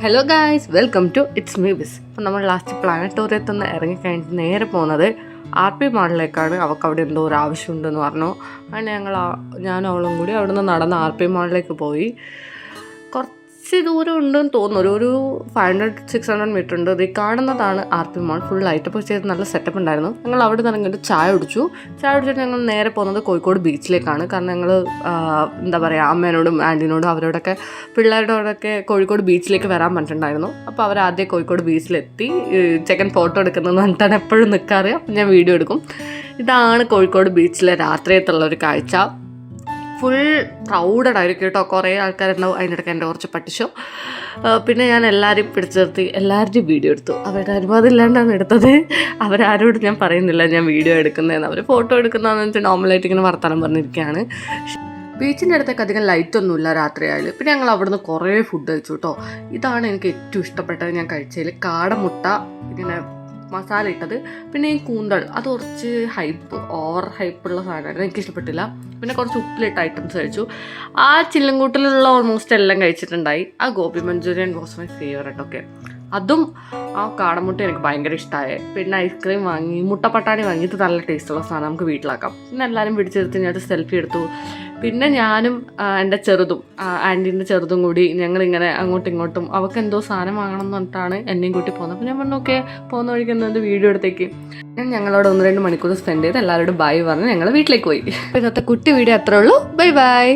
Hello guys, welcome to it's me ബിസ്. അപ്പം നമ്മൾ ലാസ്റ്റ് പ്ലാനറ്റോറിയത്തിൽ നിന്ന് ഇറങ്ങിക്കഴിഞ്ഞിട്ട് നേരെ പോകുന്നത് RP മാളിലേക്കാണ്. അവൾക്ക് അവിടെ എന്തോ ഒരു ആവശ്യമുണ്ടെന്ന് പറഞ്ഞു. അങ്ങനെ ഞാനും അവളും കൂടി അവിടെ നിന്ന് നടന്ന് RP മാളിലേക്ക് പോയി. കുറച്ച് ദൂരം ഉണ്ടെന്ന് തോന്നുന്നു, ഒരു 500-600 മീറ്റർ ഉണ്ട്. ഇത് കാണുന്നതാണ് RP മാൾ. ഫുൾ ലൈറ്റപ്പ് ചെയ്ത് നല്ല സെറ്റപ്പ് ഉണ്ടായിരുന്നു. ഞങ്ങൾ അവിടെ നിന്ന് ഇറങ്ങിയിട്ട് ചായ കുടിച്ചിട്ട് ഞങ്ങൾ നേരെ പോകുന്നത് കോഴിക്കോട് ബീച്ചിലേക്കാണ്. കാരണം ഞങ്ങൾ എന്താ പറയുക, അമ്മേനോടും ആൻറ്റിനോടും അവരോടൊക്കെ പിള്ളേരോടൊക്കെ കോഴിക്കോട് ബീച്ചിലേക്ക് വരാൻ പറഞ്ഞിട്ടുണ്ടായിരുന്നു. അപ്പോൾ അവരാദ്യം കോഴിക്കോട് ബീച്ചിലെത്തി. ചെക്കൻ ഫോട്ടോ എടുക്കുന്നതെന്ന് പറഞ്ഞിട്ടാണ് എപ്പോഴും നിൽക്കാറ്. അപ്പം ഞാൻ വീഡിയോ എടുക്കും. ഇതാണ് കോഴിക്കോട് ബീച്ചിലെ രാത്രിയത്തുള്ള ഒരു കാഴ്ച. ഫുൾ ക്രൗഡഡ് ആയിരിക്കും കേട്ടോ. കുറേ ആൾക്കാരുണ്ടാവും. അതിൻ്റെ ഇടയ്ക്ക് എൻ്റെ കുറച്ച് പട്ടിഷോ. പിന്നെ ഞാൻ എല്ലാവരെയും പിടിച്ചു നിർത്തി എല്ലാവരുടെയും വീഡിയോ എടുത്തു. അവരുടെ അനുവാദം ഇല്ലാണ്ടാണ് എടുത്തത്. അവരാരോട് ഞാൻ പറയുന്നില്ല ഞാൻ വീഡിയോ എടുക്കുന്നതെന്ന്. അവർ ഫോട്ടോ എടുക്കുന്നതെന്ന് വെച്ചാൽ നോർമലായിട്ട് ഇങ്ങനെ വർത്തമാനം പറഞ്ഞിരിക്കുകയാണ്. ബീച്ചിൻ്റെ അടുത്തേക്ക് അധികം ലൈറ്റൊന്നുമില്ല രാത്രിയായാലും. പിന്നെ ഞങ്ങൾ അവിടുന്ന് കുറേ ഫുഡ് കഴിച്ചു കേട്ടോ. ഇതാണ് എനിക്ക് ഏറ്റവും ഇഷ്ടപ്പെട്ടത് ഞാൻ കഴിച്ചതിൽ. കാടമുട്ട ഇങ്ങനെ മസാല ഇട്ടത്, പിന്നെ ഈ കൂന്തൾ, അത് കുറച്ച് ഹൈപ്പുള്ള സാധനമായിരുന്നു, എനിക്ക് ഇഷ്ടപ്പെട്ടില്ല. പിന്നെ കുറച്ച് ഉപ്പിലിട്ട ഐറ്റംസ് കഴിച്ചു. ആ ചില്ലങ്കൂട്ടിലുള്ള ഓൾമോസ്റ്റ് എല്ലാം കഴിച്ചിട്ടുണ്ടായി. ആ Gopi manchurian was my favourite. ഒക്കെ അതും ആ കാടമുട്ട എനിക്ക് ഭയങ്കര ഇഷ്ടമായി. പിന്നെ ഐസ്ക്രീം വാങ്ങി, മുട്ടപ്പട്ടാണി വാങ്ങി. ഇത് നല്ല ടേസ്റ്റുള്ള സാധനം, നമുക്ക് വീട്ടിലാക്കാം. പിന്നെ എല്ലാവരും പിടിച്ചെടുത്ത് ഞാൻ സെൽഫി എടുത്തു. പിന്നെ ഞാനും എൻ്റെ ചെറുതും ആൻറ്റീൻ്റെ ചെറുതും കൂടി ഞങ്ങളിങ്ങനെ അങ്ങോട്ടും ഇങ്ങോട്ടും അവൾക്ക് എന്തോ സാധനം വാങ്ങണം എന്ന് പറഞ്ഞിട്ടാണ് എന്നെയും കൂട്ടി പോകുന്നത്. അപ്പോൾ ഞാൻ പറഞ്ഞു ഓക്കെ, പോകുന്ന വഴിക്ക് എന്തോ വീഡിയോ എടുത്തേക്ക്. ഞങ്ങളോട് 1-2 മണിക്കൂർ സ്പെൻഡ് ചെയ്ത് എല്ലാവരോടും ബൈ പറഞ്ഞ് ഞങ്ങൾ വീട്ടിലേക്ക് പോയി. അപ്പോൾ ഇന്നത്തെ കുട്ടി വീഡിയോ അത്രേ ഉള്ളൂ. Bye bye.